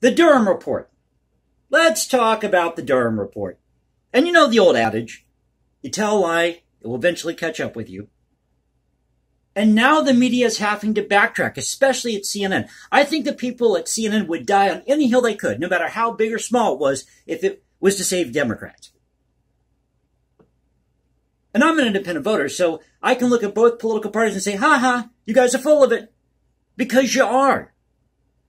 The Durham report. Let's talk about the Durham report. And you know the old adage, you tell a lie, it will eventually catch up with you. And now the media is having to backtrack, especially at CNN. I think the people at CNN would die on any hill they could, no matter how big or small it was, if it was to save Democrats. And I'm an independent voter, so I can look at both political parties and say, ha ha, you guys are full of it. Because you are.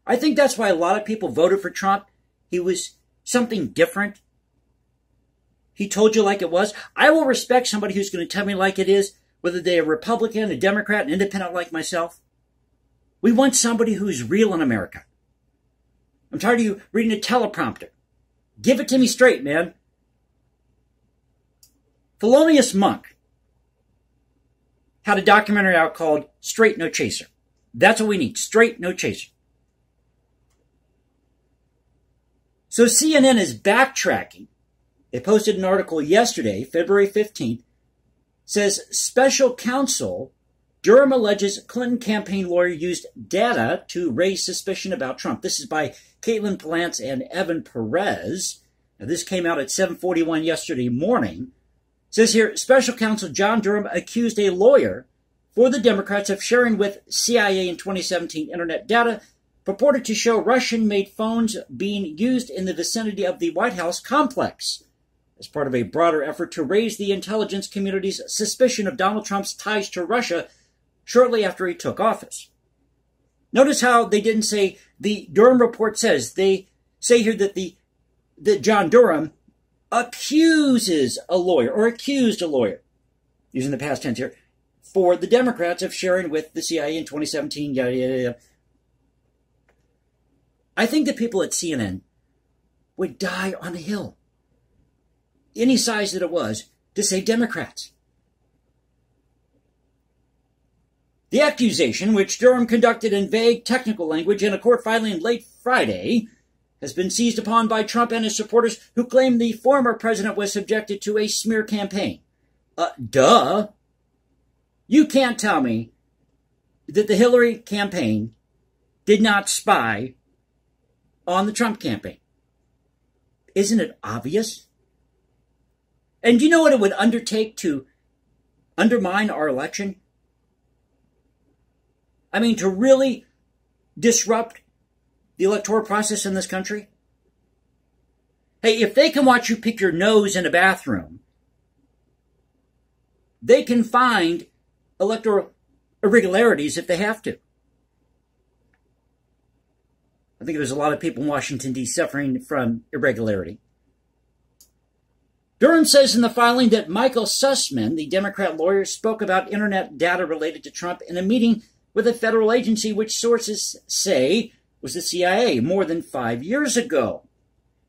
I think that's why a lot of people voted for Trump. He was something different. He told you like it was. I will respect somebody who's going to tell me like it is, whether they're a Republican, a Democrat, an independent like myself. We want somebody who's real in America. I'm tired of you reading a teleprompter. Give it to me straight, man. Thelonious Monk had a documentary out called Straight No Chaser. That's what we need. Straight No Chaser. So CNN is backtracking. They posted an article yesterday, February 15th, says special counsel Durham alleges Clinton campaign lawyer used data to raise suspicion about Trump. This is by Caitlin Palance and Evan Perez. Now, this came out at 7:41 yesterday morning. It says here, special counsel John Durham accused a lawyer for the Democrats of sharing with CIA in 2017 internet data purported to show Russian-made phones being used in the vicinity of the White House complex as part of a broader effort to raise the intelligence community's suspicion of Donald Trump's ties to Russia shortly after he took office. Notice how they didn't say the Durham report says. They say here that John Durham accuses a lawyer or accused a lawyer, using the past tense here, for the Democrats of sharing with the CIA in 2017, yada, yada, yada. I think the people at CNN would die on a hill, any size that it was, to save Democrats. The accusation, which Durham conducted in vague technical language in a court filing late Friday, has been seized upon by Trump and his supporters who claim the former president was subjected to a smear campaign. Duh. You can't tell me that the Hillary campaign did not spy on the Trump campaign. Isn't it obvious? And do you know what it would undertake to undermine our election? I mean, to really disrupt the electoral process in this country? Hey, if they can watch you pick your nose in a bathroom, they can find electoral irregularities if they have to. I think there's a lot of people in Washington, D.C. suffering from irregularity. Durham says in the filing that Michael Sussman, the Democrat lawyer, spoke about internet data related to Trump in a meeting with a federal agency which sources say was the CIA more than 5 years ago.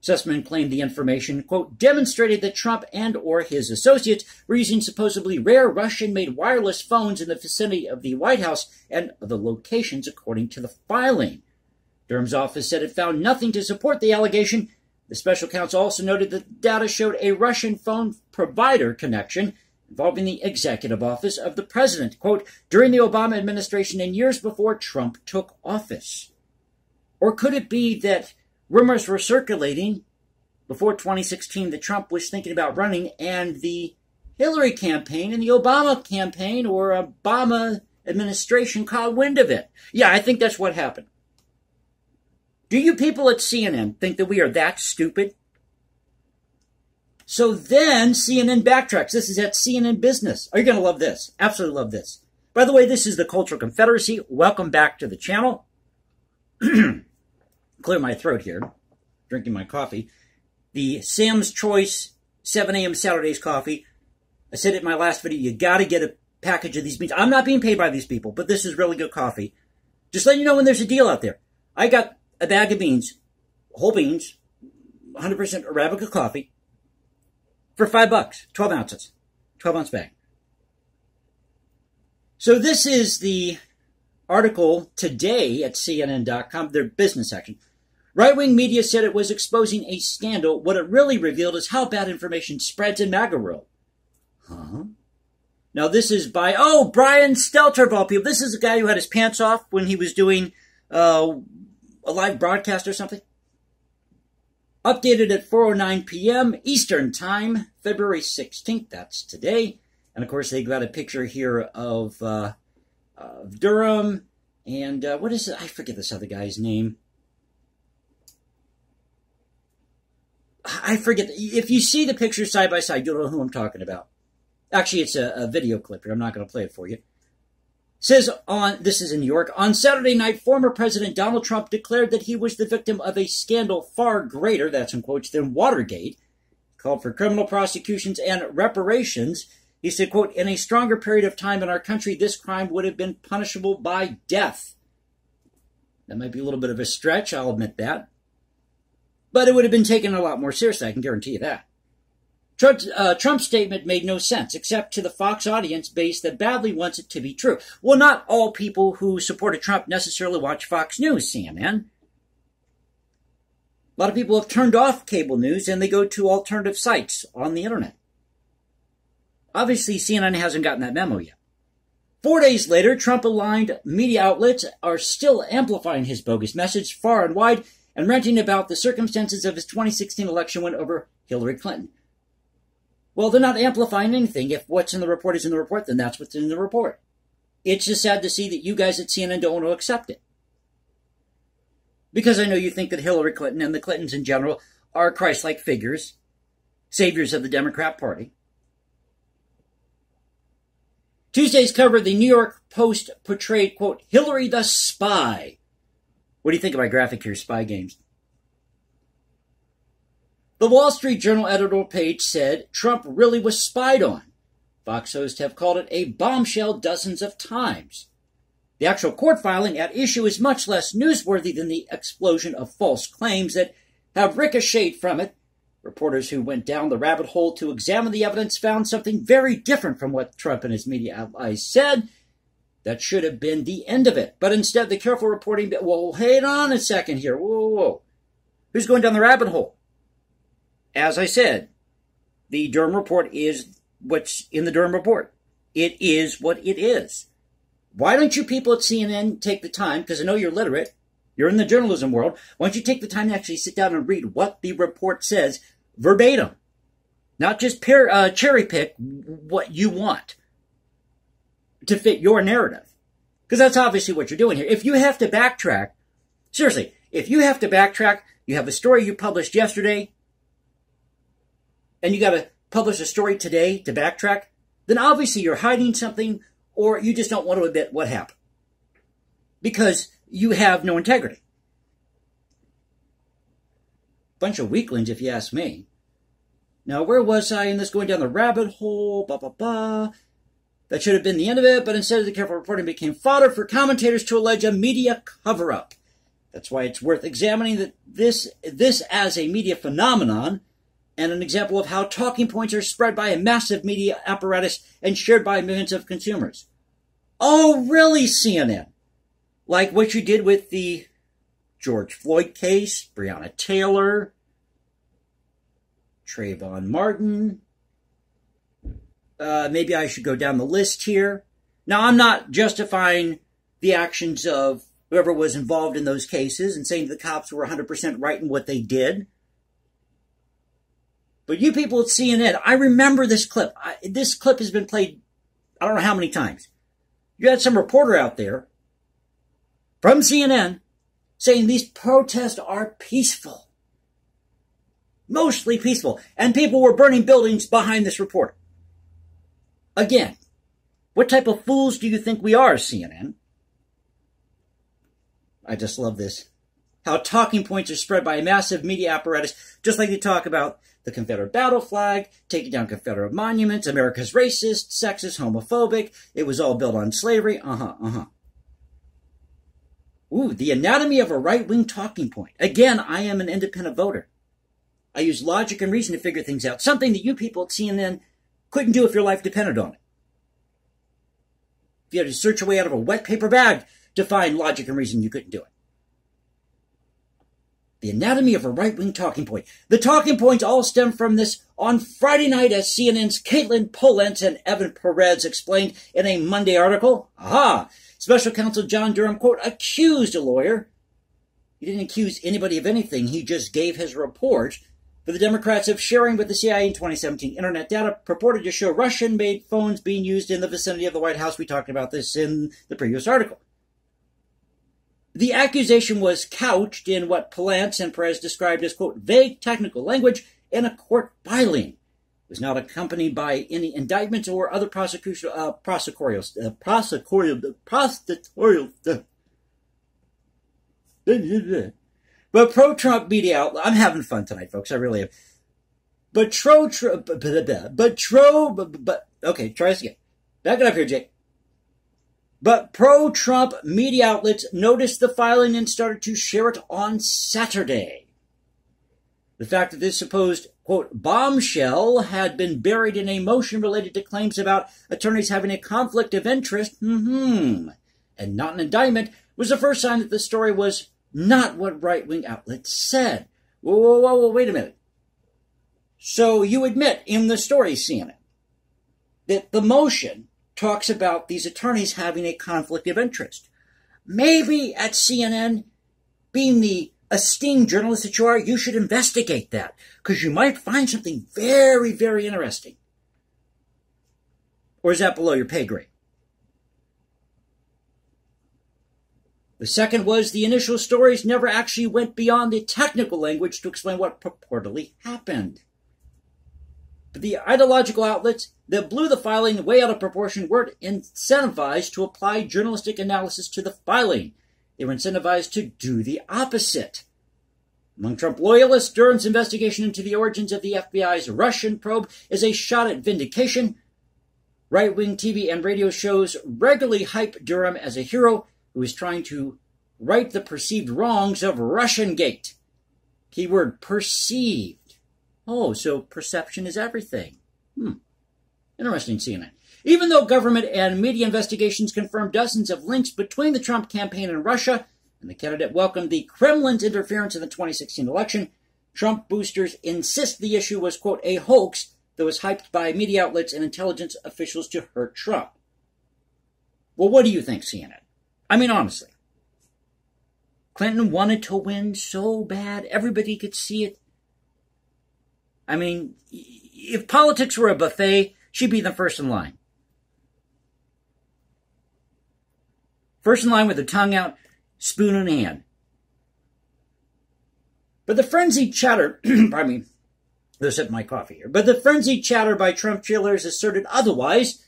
Sussman claimed the information, quote, demonstrated that Trump and or his associates were using supposedly rare Russian-made wireless phones in the vicinity of the White House and other locations, according to the filing. Durham's office said it found nothing to support the allegation. The special counsel also noted that the data showed a Russian phone provider connection involving the executive office of the president, quote, during the Obama administration and years before Trump took office. Or could it be that rumors were circulating before 2016 that Trump was thinking about running and the Hillary campaign and the Obama campaign or Obama administration caught wind of it? Yeah, I think that's what happened. Do you people at CNN think that we are that stupid? So then CNN backtracks. This is at CNN Business. Are you going to love this? Absolutely love this. By the way, this is the Cultural Confederacy. Welcome back to the channel. Clear my throat here. Drinking my coffee. The Sam's Choice 7 a.m. Saturdays coffee. I said it in my last video. You got to get a package of these beans. I'm not being paid by these people, but this is really good coffee. Just letting you know when there's a deal out there. I got a bag of beans, whole beans, 100% Arabica coffee, for $5, 12 ounces, 12-ounce bag. So this is the article today at CNN.com, their business section. Right-wing media said it was exposing a scandal. What it really revealed is how bad information spreads in MAGA world. Huh? Now this is by, Brian Stelter of all people. This is the guy who had his pants off when he was doing a live broadcast or something. Updated at 4:09 p.m. Eastern Time, February 16th. That's today. And, of course, they got a picture here of Durham. And what is it? I forget this other guy's name. I forget. If you see the pictures side by side, you'll know who I'm talking about. Actually, it's a video clip here. I'm not going to play it for you. Says this is in New York, on Saturday night, former President Donald Trump declared that he was the victim of a scandal far greater, that's in quotes, than Watergate, called for criminal prosecutions and reparations. He said, quote, in a stronger period of time in our country, this crime would have been punishable by death. That might be a little bit of a stretch, I'll admit that. But it would have been taken a lot more seriously, I can guarantee you that. Trump's statement made no sense, except to the Fox audience base that badly wants it to be true. Well, not all people who supported Trump necessarily watch Fox News, CNN. A lot of people have turned off cable news and they go to alternative sites on the internet. Obviously, CNN hasn't gotten that memo yet. 4 days later, Trump-aligned media outlets are still amplifying his bogus message far and wide and ranting about the circumstances of his 2016 election win over Hillary Clinton. Well, they're not amplifying anything. If what's in the report is in the report, then that's what's in the report. It's just sad to see that you guys at CNN don't want to accept it. Because I know you think that Hillary Clinton and the Clintons in general are Christ-like figures, saviors of the Democrat Party. Tuesday's cover of the New York Post portrayed, quote, Hillary the spy. What do you think of my graphic here, spy games? The Wall Street Journal editorial page said Trump really was spied on. Fox hosts have called it a bombshell dozens of times. The actual court filing at issue is much less newsworthy than the explosion of false claims that have ricocheted from it. Reporters who went down the rabbit hole to examine the evidence found something very different from what Trump and his media allies said. That should have been the end of it. But instead, the careful reporting, well, hold on a second here. Whoa. Who's going down the rabbit hole? As I said, the Durham report is what's in the Durham report. It is what it is. Why don't you people at CNN take the time, because I know you're literate, you're in the journalism world, why don't you take the time to actually sit down and read what the report says verbatim? Not just cherry pick what you want to fit your narrative. Because that's obviously what you're doing here. If you have to backtrack, seriously, if you have to backtrack, you have a story you published yesterday, and you got to publish a story today to backtrack, then obviously you're hiding something or you just don't want to admit what happened. Because you have no integrity. Bunch of weaklings, if you ask me. Now, where was I in this going down the rabbit hole? That should have been the end of it, but instead of the careful reporting became fodder for commentators to allege a media cover-up. That's why it's worth examining that this as a media phenomenon and an example of how talking points are spread by a massive media apparatus and shared by millions of consumers. Oh, really, CNN? Like what you did with the George Floyd case, Breonna Taylor, Trayvon Martin. Maybe I should go down the list here. Now, I'm not justifying the actions of whoever was involved in those cases and saying the cops were 100% right in what they did. But you people at CNN, I remember this clip. This clip has been played I don't know how many times. You had some reporter out there from CNN saying these protests are peaceful. Mostly peaceful. And people were burning buildings behind this reporter. Again, what type of fools do you think we are, CNN? I just love this. How talking points are spread by a massive media apparatus, just like they talk about the Confederate battle flag, taking down Confederate monuments, America's racist, sexist, homophobic, it was all built on slavery, Ooh, the anatomy of a right-wing talking point. Again, I am an independent voter. I use logic and reason to figure things out, something that you people at CNN couldn't do if your life depended on it. If you had to search your way out of a wet paper bag to find logic and reason, you couldn't do it. The anatomy of a right-wing talking point. The talking points all stem from this on Friday night, as CNN's Caitlin Polentz and Evan Perez explained in a Monday article. Special counsel John Durham, quote, accused a lawyer He didn't accuse anybody of anything. He just gave his report for the Democrats of sharing with the CIA in 2017 internet data purported to show Russian-made phones being used in the vicinity of the White House. We talked about this in the previous article. The accusation was couched in what Palance and Perez described as, quote, vague technical language in a court filing. It was not accompanied by any indictments or other prosecutorial. But pro-Trump media outlet, I'm having fun tonight, folks, I really am. Okay, try this again. Back it up here, Jake. But pro-Trump media outlets noticed the filing and started to share it on Saturday. The fact that this supposed, quote, bombshell had been buried in a motion related to claims about attorneys having a conflict of interest, and not an indictment, was the first sign that the story was not what right-wing outlets said. Whoa, wait a minute. So you admit in the story, CNN, that the motion talks about these attorneys having a conflict of interest. Maybe at CNN, being the esteemed journalist that you are, you should investigate that, because you might find something very, very interesting. Or is that below your pay grade? The second was the initial stories never actually went beyond the technical language to explain what purportedly happened. But the ideological outlets that blew the filing way out of proportion weren't incentivized to apply journalistic analysis to the filing. They were incentivized to do the opposite. Among Trump loyalists, Durham's investigation into the origins of the FBI's Russian probe is a shot at vindication. Right-wing TV and radio shows regularly hype Durham as a hero who is trying to right the perceived wrongs of Russiangate. Keyword perceived. Oh, so perception is everything. Interesting, CNN. Even though government and media investigations confirmed dozens of links between the Trump campaign and Russia, and the candidate welcomed the Kremlin's interference in the 2016 election, Trump boosters insist the issue was, quote, a hoax that was hyped by media outlets and intelligence officials to hurt Trump. Well, what do you think, CNN? I mean, honestly. Clinton wanted to win so bad, everybody could see it. I mean, if politics were a buffet, she'd be the first in line. First in line with her tongue out, spoon in hand. But the frenzied chatter, pardon me, they're sipping my coffee here, but the frenzied chatter by Trump cheerleaders asserted otherwise,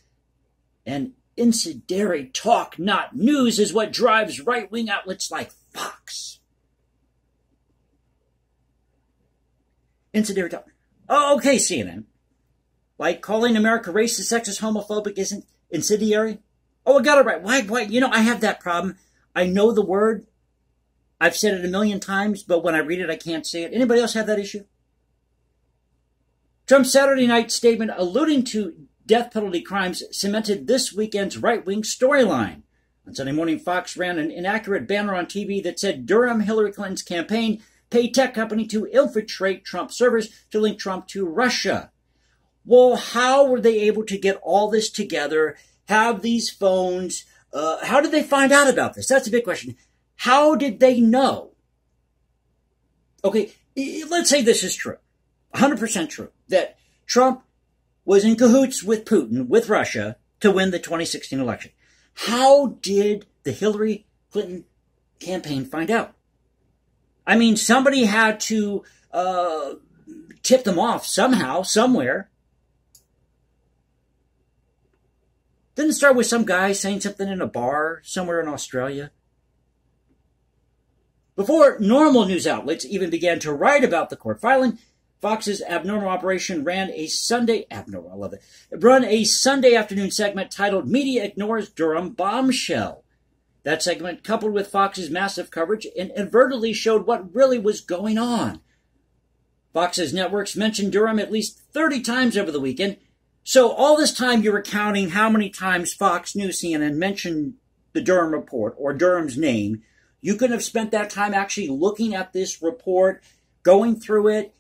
and incendiary talk, not news, is what drives right-wing outlets like Fox. Incendiary talk. Oh, okay, CNN. Like calling America racist, sexist, homophobic isn't incendiary? Oh, I got it right. Why? You know, I have that problem. I know the word. I've said it a million times, but when I read it, I can't say it. Anybody else have that issue? Trump's Saturday night statement alluding to death penalty crimes cemented this weekend's right-wing storyline. On Sunday morning, Fox ran an inaccurate banner on TV that said Durham, Hillary Clinton's campaign, paid tech company to infiltrate Trump servers to link Trump to Russia. Well, how were they able to get all this together, have these phones? How did they find out about this? That's a big question. How did they know? Okay, let's say this is true, 100% true, that Trump was in cahoots with Putin, with Russia, to win the 2016 election. How did the Hillary Clinton campaign find out? I mean, somebody had to tip them off somehow, somewhere. Didn't it start with some guy saying something in a bar somewhere in Australia? Before normal news outlets even began to write about the court filing, Fox's Abnormal Operation ran a Sunday afternoon segment titled Media Ignores Durham Bombshell. That segment, coupled with Fox's massive coverage, inadvertently showed what really was going on. Fox's networks mentioned Durham at least 30 times over the weekend, so all this time you were counting how many times Fox News, CNN mentioned the Durham report or Durham's name. You couldn't have spent that time actually looking at this report, going through it,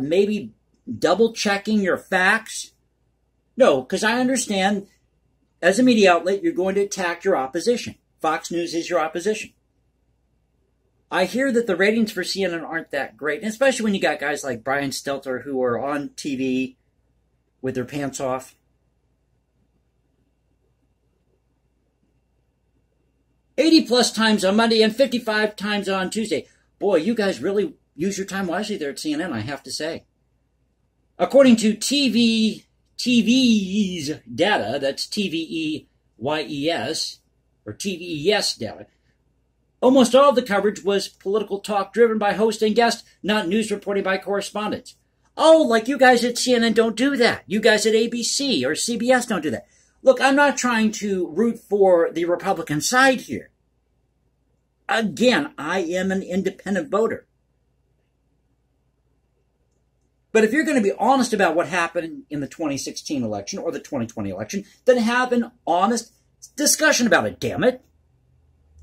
maybe double-checking your facts. No, because I understand, as a media outlet, you're going to attack your opposition. Fox News is your opposition. I hear that the ratings for CNN aren't that great, and especially when you got guys like Brian Stelter who are on TV with their pants off. +80 times on Monday and 55 times on Tuesday. Boy, you guys really use your time wisely there at CNN, I have to say. According to TV's data, that's TVEYES, or TVES data, almost all of the coverage was political talk driven by host and guest, not news reporting by correspondents. Oh, like you guys at CNN don't do that. You guys at ABC or CBS don't do that. Look, I'm not trying to root for the Republican side here. Again, I am an independent voter. But if you're going to be honest about what happened in the 2016 election or the 2020 election, then have an honest discussion about it, damn it.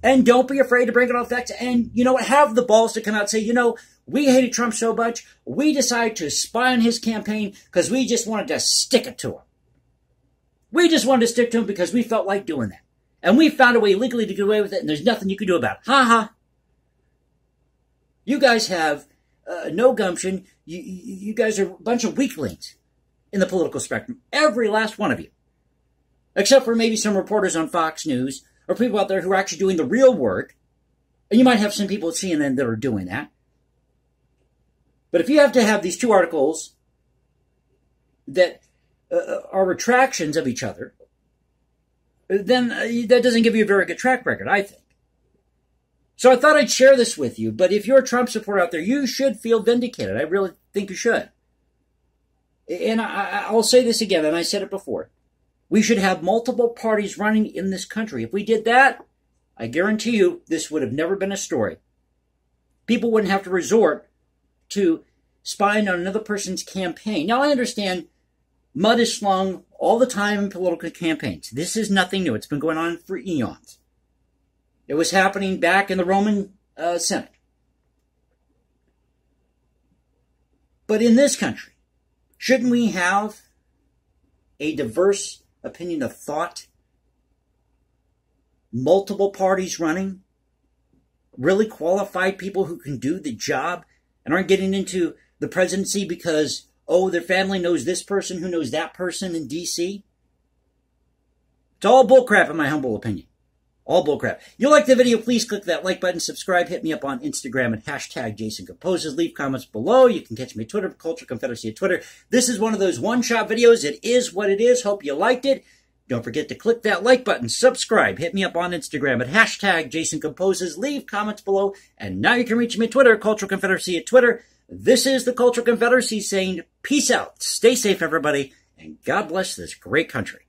And don't be afraid to bring it on facts. And, you know, have the balls to come out and say, you know, we hated Trump so much, we decided to spy on his campaign because we just wanted to stick it to him. We just wanted to stick to him because we felt like doing that. And we found a way legally to get away with it, and there's nothing you can do about it. Ha ha. You guys have no gumption. You guys are a bunch of weaklings in the political spectrum. Every last one of you. Except for maybe some reporters on Fox News or people out there who are actually doing the real work. And you might have some people at CNN that are doing that. But if you have to have these two articles that are retractions of each other, then that doesn't give you a very good track record, I think. So I thought I'd share this with you, but if you're a Trump supporter out there, you should feel vindicated. I really think you should. And I'll say this again, and I said it before. We should have multiple parties running in this country. If we did that, I guarantee you this would have never been a story. People wouldn't have to resort to spying on another person's campaign. Now, I understand mud is slung all the time in political campaigns. This is nothing new. It's been going on for eons. It was happening back in the Roman Senate. But in this country, shouldn't we have a diverse opinion of thought? Multiple parties running? Really qualified people who can do the job and aren't getting into the presidency because, oh, their family knows this person who knows that person in D.C.? It's all bullcrap in my humble opinion. All bullcrap. You like the video, please click that like button, subscribe, hit me up on Instagram at #JasonComposes. Leave comments below. You can catch me at Twitter, Culture Confederacy at Twitter. This is one of those one-shot videos. It is what it is. Hope you liked it. Don't forget to click that like button, subscribe, hit me up on Instagram at #JasonComposes. Leave comments below. And now you can reach me at Twitter, Culture Confederacy at Twitter. This is the Culture Confederacy saying peace out. Stay safe, everybody, and God bless this great country.